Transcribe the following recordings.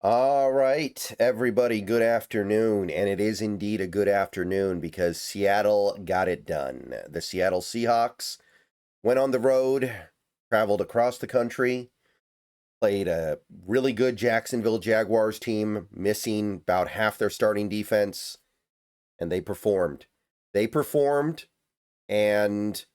All right, everybody, good afternoon. And it is indeed a good afternoon because Seattle got it done. The Seattle Seahawks went on the road, traveled across the country, played a really good Jacksonville Jaguars team, missing about half their starting defense, and they performed. They performed, and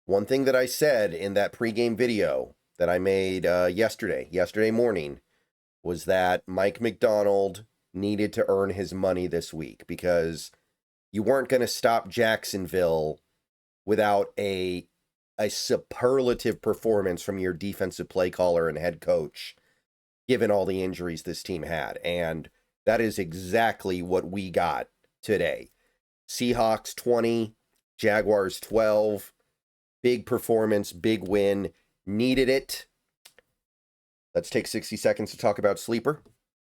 one thing that I said in that pregame video that I made yesterday morning, was that Mike Macdonald needed to earn his money this week because you weren't going to stop Jacksonville without a superlative performance from your defensive play caller and head coach, given all the injuries this team had. And that is exactly what we got today. Seahawks 20, Jaguars 12. Big performance, big win. Needed it. Let's take 60 seconds to talk about Sleeper.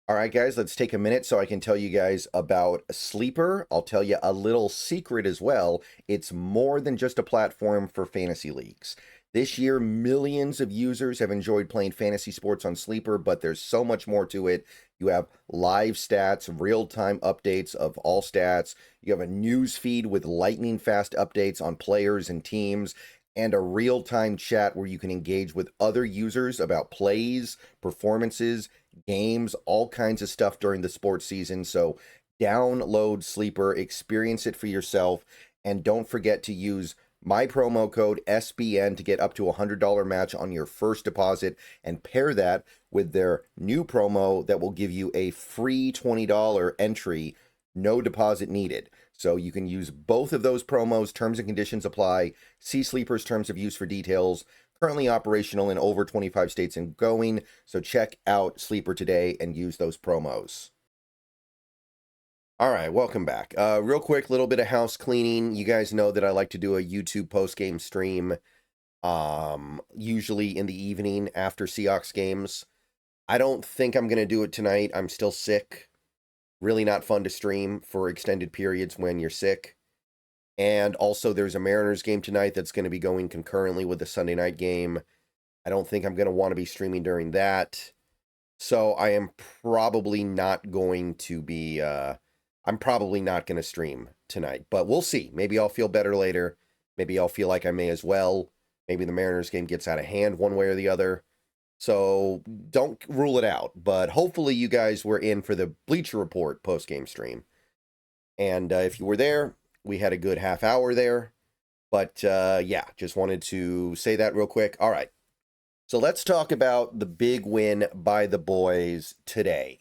All right, guys, let's take a minute so I can tell you guys about Sleeper. I'll tell you a little secret as well. It's more than just a platform for fantasy leagues. This year, millions of users have enjoyed playing fantasy sports on Sleeper, but there's so much more to it. You have live stats, real-time updates of all stats. You have a news feed with lightning-fast updates on players and teams, and a real-time chat where you can engage with other users about plays, performances, games, all kinds of stuff during the sports season. So download Sleeper, experience it for yourself, and don't forget to use my promo code SBN to get up to a $100 match on your first deposit, and pair that with their new promo that will give you a free $20 entry, no deposit needed. So you can use both of those promos. Terms and conditions apply. See Sleeper's terms of use for details. Currently operational in over 25 states and going. So check out Sleeper today and use those promos. All right, welcome back. Real quick, little bit of house cleaning. You guys know that I like to do a YouTube post-game stream, usually in the evening after Seahawks games. I don't think I'm going to do it tonight. I'm still sick. Really not fun to stream for extended periods when you're sick. And also there's a Mariners game tonight that's going to be going concurrently with the Sunday night game. I don't think I'm going to want to be streaming during that. So I am probably not going to be, I'm probably not going to stream tonight. But we'll see. Maybe I'll feel better later. Maybe I'll feel like I may as well. Maybe the Mariners game gets out of hand one way or the other. So don't rule it out, but hopefully you guys were in for the Bleacher Report post-game stream. And if you were there, we had a good half hour there. But yeah, just wanted to say that real quick. All right, so let's talk about the big win by the boys today.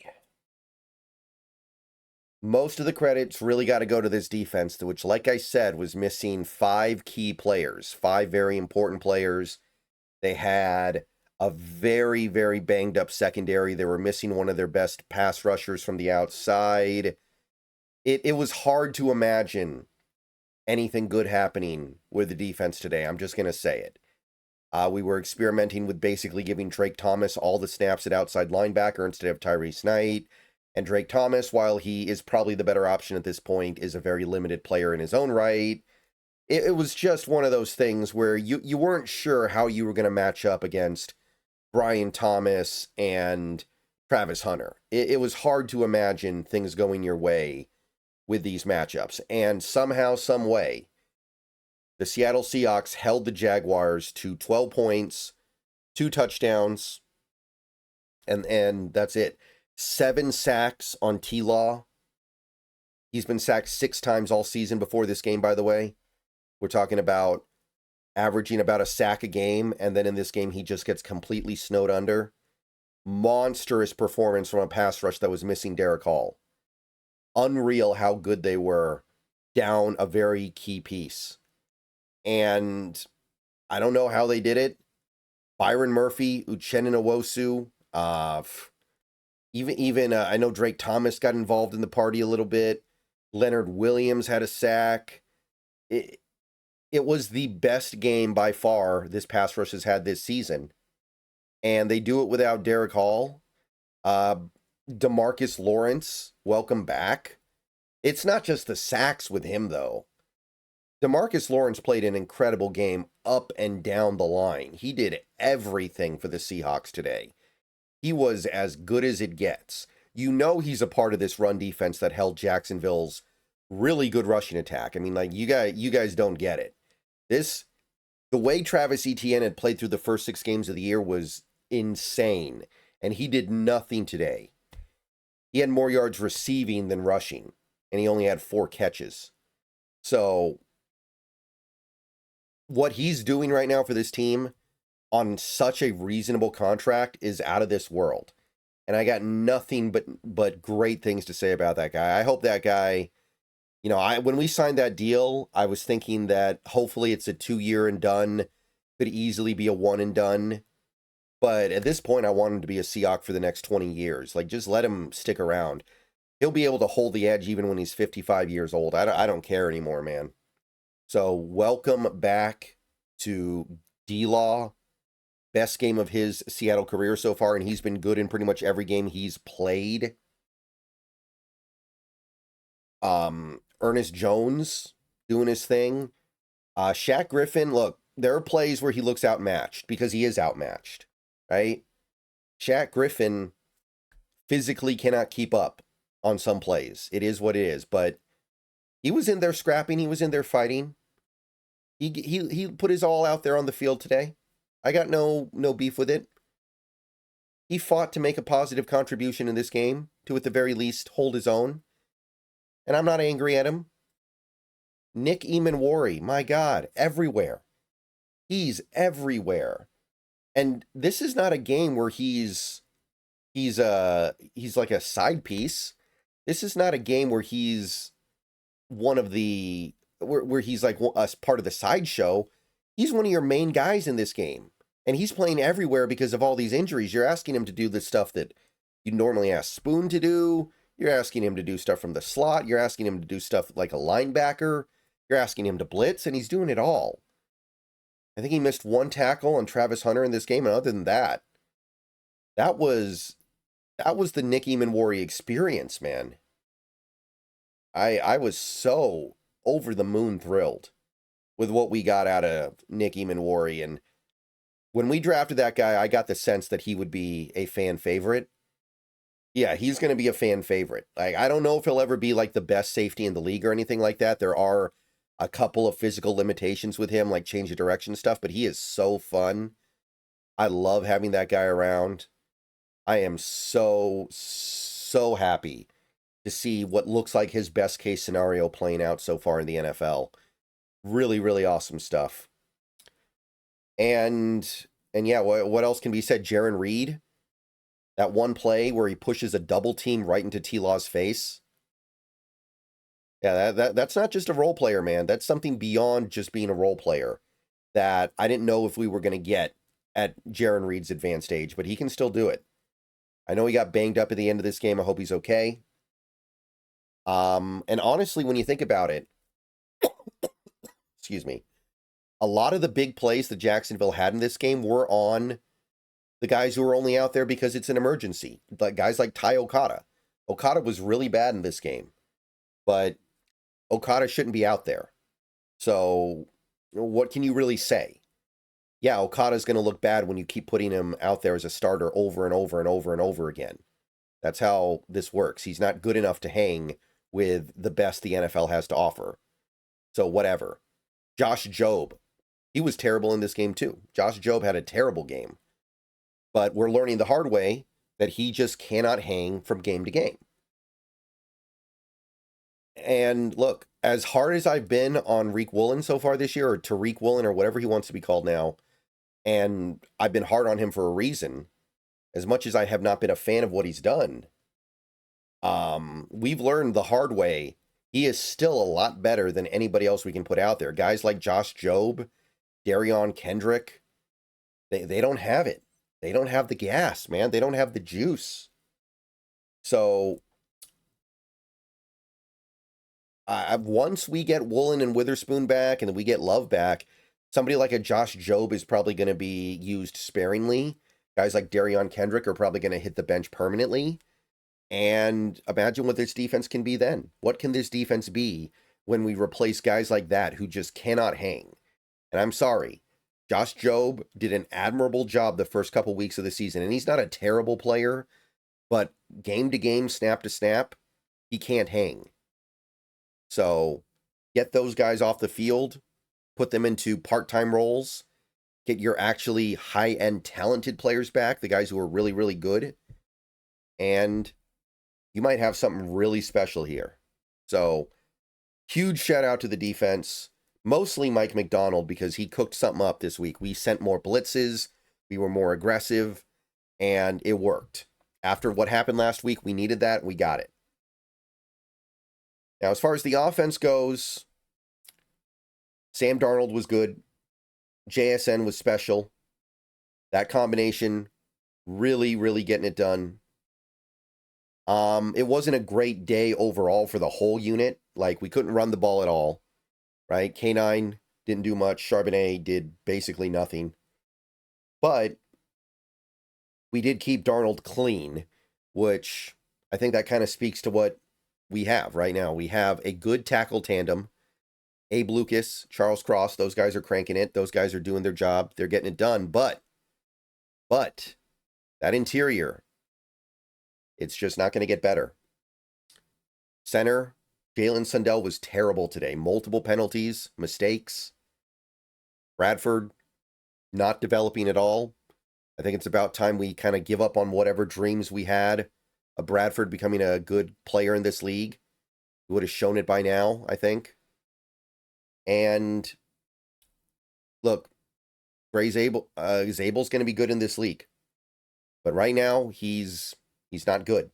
Most of the credits really got to go to this defense, which, like I said, was missing 5 key players, 5 very important players. They had a very, very banged up secondary. They were missing one of their best pass rushers from the outside. It was hard to imagine anything good happening with the defense today. I'm just going to say it. We were experimenting with basically giving Drake Thomas all the snaps at outside linebacker instead of Tyrese Knight. And Drake Thomas, while he is probably the better option at this point, is a very limited player in his own right. It was just one of those things where you weren't sure how you were going to match up against Brian Thomas and Travis Hunter. It was hard to imagine things going your way with these matchups. And somehow, some way, the Seattle Seahawks held the Jaguars to 12 points, 2 touchdowns, and that's it. 7 sacks on T-Law. He's been sacked 6 times all season before this game, by the way. We're talking about averaging about a sack a game, and then in this game, he just gets completely snowed under. Monstrous performance from a pass rush that was missing Derek Hall. Unreal how good they were down a very key piece. And I don't know how they did it. Byron Murphy, Uchenna Nwosu, even I know Drake Thomas got involved in the party a little bit. Leonard Williams had a sack. It was the best game by far this pass rush has had this season. And they do it without Derek Hall. DeMarcus Lawrence, welcome back. It's not just the sacks with him, though. DeMarcus Lawrence played an incredible game up and down the line. He did everything for the Seahawks today. He was as good as it gets. you know he's a part of this run defense that held Jacksonville's really good rushing attack. I mean, like, you guys don't get it. The way Travis Etienne had played through the first 6 games of the year was insane, and he did nothing today. He had more yards receiving than rushing, and he only had 4 catches. So what he's doing right now for this team on such a reasonable contract is out of this world. And I got nothing but great things to say about that guy. I hope that guy, when we signed that deal, I was thinking that hopefully it's a 2-year and done, could easily be a 1 and done. But at this point, I want him to be a Seahawk for the next 20 years. Like, just let him stick around. He'll be able to hold the edge even when he's 55 years old. I don't care anymore, man. So welcome back to D-Law. Best game of his Seattle career so far, and he's been good in pretty much every game he's played. Ernest Jones doing his thing. Shaq Griffin, look, there are plays where he looks outmatched because he is outmatched, right? Shaq Griffin physically cannot keep up on some plays. It is what it is, but he was in there scrapping. He was in there fighting. He put his all out there on the field today. I got no beef with it. He fought to make a positive contribution in this game, to at the very least hold his own. And I'm not angry at him. Nick Eamon-Wari, my God, everywhere. He's everywhere. And this is not a game where he's like a side piece. This is not a game where he's one of the where he's like a part of the sideshow. He's one of your main guys in this game. And he's playing everywhere because of all these injuries. You're asking him to do the stuff that you normally ask Spoon to do. You're asking him to do stuff from the slot. You're asking him to do stuff like a linebacker. You're asking him to blitz, and he's doing it all. I think he missed 1 tackle on Travis Hunter in this game, and other than that, that was the Nick Eamon-Wari experience, man. I was so over the moon thrilled with what we got out of Nick Eamon-Wari, and when we drafted that guy, I got the sense that he would be a fan favorite. Yeah, he's going to be a fan favorite. Like, I don't know if he'll ever be like the best safety in the league or anything like that. There are a couple of physical limitations with him, like change of direction stuff, but he is so fun. I love having that guy around. I am so happy to see what looks like his best case scenario playing out so far in the NFL. Really, really awesome stuff. And yeah, what else can be said? Jarran Reed, that one play where he pushes a double team right into T-Law's face. Yeah, that's not just a role player, man. That's something beyond just being a role player that I didn't know if we were going to get at Jarran Reed's advanced age, but he can still do it. I know he got banged up at the end of this game. I hope he's okay. And honestly, when you think about it, excuse me, a lot of the big plays that Jacksonville had in this game were on the guys who were only out there because it's an emergency. Like guys like Ty Okada. Okada was really bad in this game, but Okada shouldn't be out there. So what can you really say? Yeah, Okada's going to look bad when you keep putting him out there as a starter over and over and over and over again. That's how this works. He's not good enough to hang with the best the NFL has to offer. So whatever. Josh Jobe. He was terrible in this game too. Josh Jobe had a terrible game. But we're learning the hard way that he just cannot hang from game to game. And look, as hard as I've been on Reek Woolen so far this year, or Tariq Woolen, or whatever he wants to be called now, and I've been hard on him for a reason, as much as I have not been a fan of what he's done, we've learned the hard way he is still a lot better than anybody else we can put out there. Guys like Josh Jobe, Darion Kendrick, they don't have it. They don't have the gas, man. They don't have the juice. So once we get Woolen and Witherspoon back and then we get Love back, somebody like a Josh Jobe is probably going to be used sparingly. Guys like Darion Kendrick are probably going to hit the bench permanently. And imagine what this defense can be then. What can this defense be when we replace guys like that who just cannot hang? And I'm sorry, Josh Jobe did an admirable job the first couple weeks of the season. And he's not a terrible player, but game to game, snap to snap, he can't hang. So get those guys off the field, put them into part-time roles, get your actually high-end talented players back, the guys who are really, really good, and you might have something really special here. So huge shout out to the defense, mostly Mike Macdonald, because he cooked something up this week. We sent more blitzes, we were more aggressive, and it worked. After what happened last week, we needed that, and we got it. Now, as far as the offense goes, Sam Darnold was good. JSN was special. That combination, really, really getting it done. It wasn't a great day overall for the whole unit. Like, we couldn't run the ball at all, right? K9 didn't do much. Charbonnet did basically nothing. But we did keep Darnold clean, which I think that kind of speaks to what we have right now. We have a good tackle tandem. Abe Lucas, Charles Cross, those guys are cranking it. Those guys are doing their job. They're getting it done. But that interior, it's just not going to get better. Center, Jalen Sundell was terrible today. Multiple penalties, mistakes. Bradford, not developing at all. I think it's about time we kind of give up on whatever dreams we had of Bradford becoming a good player in this league. We would have shown it by now, I think. And look, Zabel's going to be good in this league. But right now, he's not good.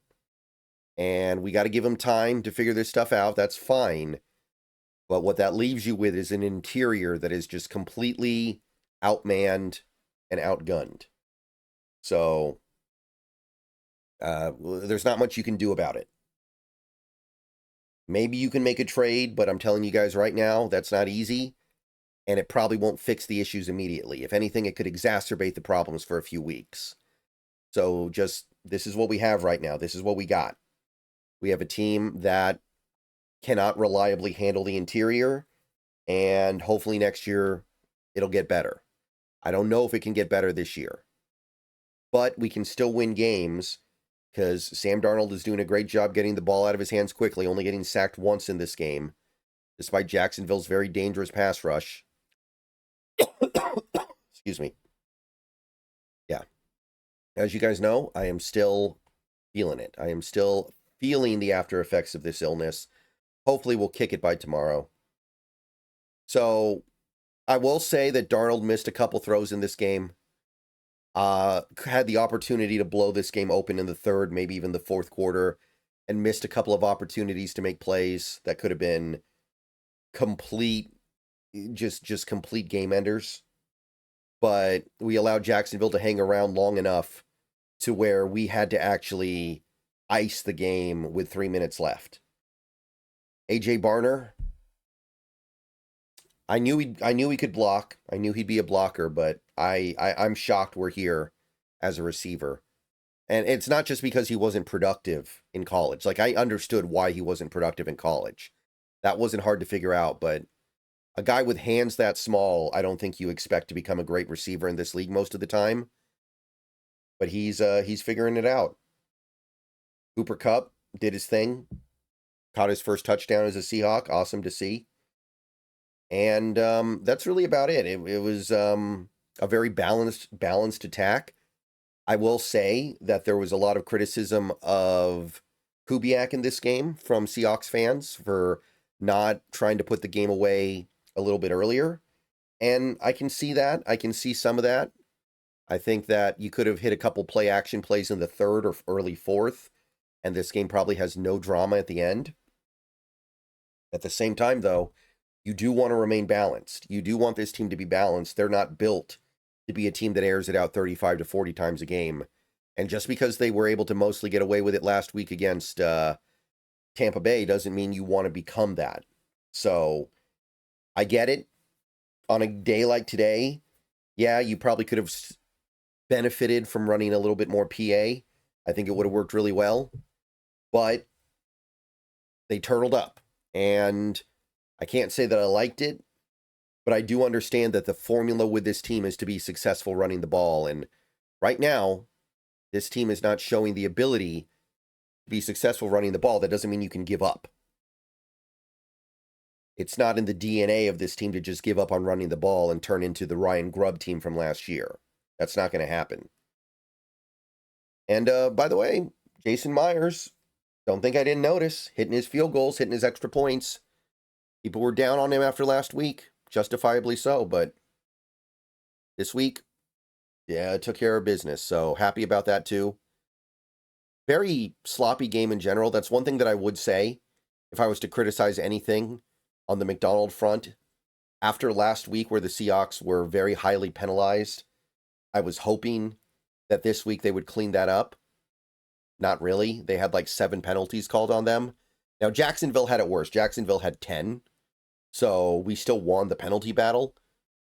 And we got to give him time to figure this stuff out. That's fine. But what that leaves you with is an interior that is just completely outmanned and outgunned. So there's not much you can do about it. Maybe you can make a trade, but I'm telling you guys right now, that's not easy. And it probably won't fix the issues immediately. If anything, it could exacerbate the problems for a few weeks. So just, this is what we have right now. This is what we got. We have a team that cannot reliably handle the interior. And hopefully next year, it'll get better. I don't know if it can get better this year. But we can still win games because Sam Darnold is doing a great job getting the ball out of his hands quickly, only getting sacked once in this game, despite Jacksonville's very dangerous pass rush. Excuse me. Yeah. As you guys know, I am still feeling it. I am still feeling the after effects of this illness. Hopefully we'll kick it by tomorrow. So I will say that Darnold missed a couple throws in this game. Had the opportunity to blow this game open in the third, maybe even the fourth quarter, and missed a couple of opportunities to make plays that could have been complete, just complete game enders. But we allowed Jacksonville to hang around long enough to where we had to actually ice the game with 3 minutes left. AJ Barner, I knew he could block. I knew he'd be a blocker, but I'm shocked we're here as a receiver. And it's not just because he wasn't productive in college. Like, I understood why he wasn't productive in college. That wasn't hard to figure out, but a guy with hands that small, I don't think you expect to become a great receiver in this league most of the time. But he's figuring it out. Cooper Kupp did his thing. Caught his first touchdown as a Seahawk. Awesome to see. And that's really about it. It was a very balanced attack. I will say that there was a lot of criticism of Kubiak in this game from Seahawks fans for not trying to put the game away a little bit earlier. And I can see that. I can see some of that. I think that you could have hit a couple play action plays in the third or early fourth, and this game probably has no drama at the end. At the same time, though, you do want to remain balanced. You do want this team to be balanced. They're not built to be a team that airs it out 35 to 40 times a game. And just because they were able to mostly get away with it last week against Tampa Bay doesn't mean you want to become that. So I get it. On a day like today, yeah, you probably could have benefited from running a little bit more PA. I think it would have worked really well. But they turtled up. And I can't say that I liked it, but I do understand that the formula with this team is to be successful running the ball. And right now, this team is not showing the ability be successful running the ball, that doesn't mean you can give up. It's not in the DNA of this team to just give up on running the ball and turn into the Ryan Grubb team from last year. That's not going to happen. And by the way, Jason Myers, don't think I didn't notice, hitting his field goals, hitting his extra points. People were down on him after last week, justifiably so, but this week, yeah, it took care of business. So happy about that too. Very sloppy game in general. That's one thing that I would say if I was to criticize anything on the Macdonald front. After last week where the Seahawks were very highly penalized, I was hoping that this week they would clean that up. Not really. They had like 7 penalties called on them. Now, Jacksonville had it worse. Jacksonville had 10. So we still won the penalty battle.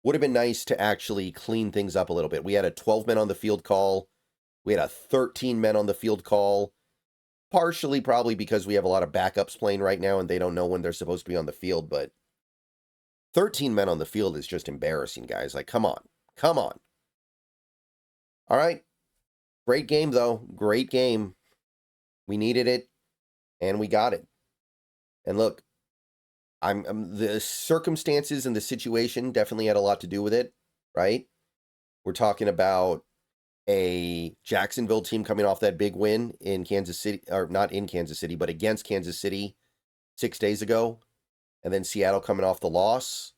Would have been nice to actually clean things up a little bit. We had a 12 men on the field call. We had a 13 men on the field call. Partially probably because we have a lot of backups playing right now and they don't know when they're supposed to be on the field. But 13 men on the field is just embarrassing, guys. Like, come on. Come on. All right. Great game, though. Great game. We needed it, and we got it. And look, the circumstances and the situation definitely had a lot to do with it, right? We're talking about a Jacksonville team coming off that big win in Kansas City, or not in Kansas City, but against Kansas City 6 days ago, and then Seattle coming off the loss.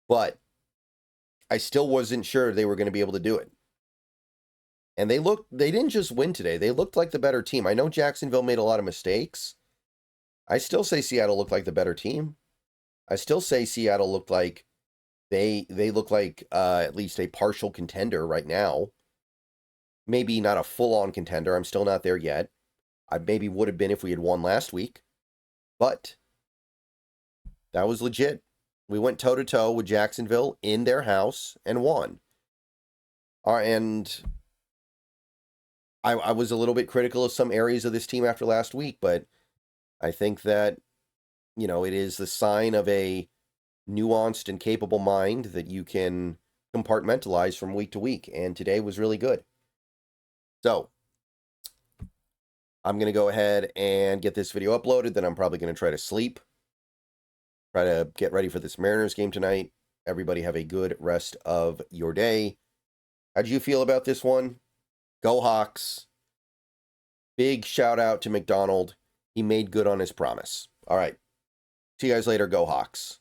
But I still wasn't sure they were going to be able to do it. And they didn't just win today. They looked like the better team. I know Jacksonville made a lot of mistakes. I still say Seattle looked like the better team. I still say Seattle looked like they look like at least a partial contender right now. Maybe not a full-on contender. I'm still not there yet. I maybe would have been if we had won last week. But that was legit. We went toe-to-toe with Jacksonville in their house and won. And I was a little bit critical of some areas of this team after last week, but I think that, you know, it is the sign of a nuanced and capable mind that you can compartmentalize from week to week, and today was really good. So, I'm going to go ahead and get this video uploaded, then I'm probably going to try to sleep, try to get ready for this Mariners game tonight. Everybody have a good rest of your day. How'd you feel about this one? Go Hawks. Big shout out to Macdonald. He made good on his promise. All right. See you guys later. Go Hawks.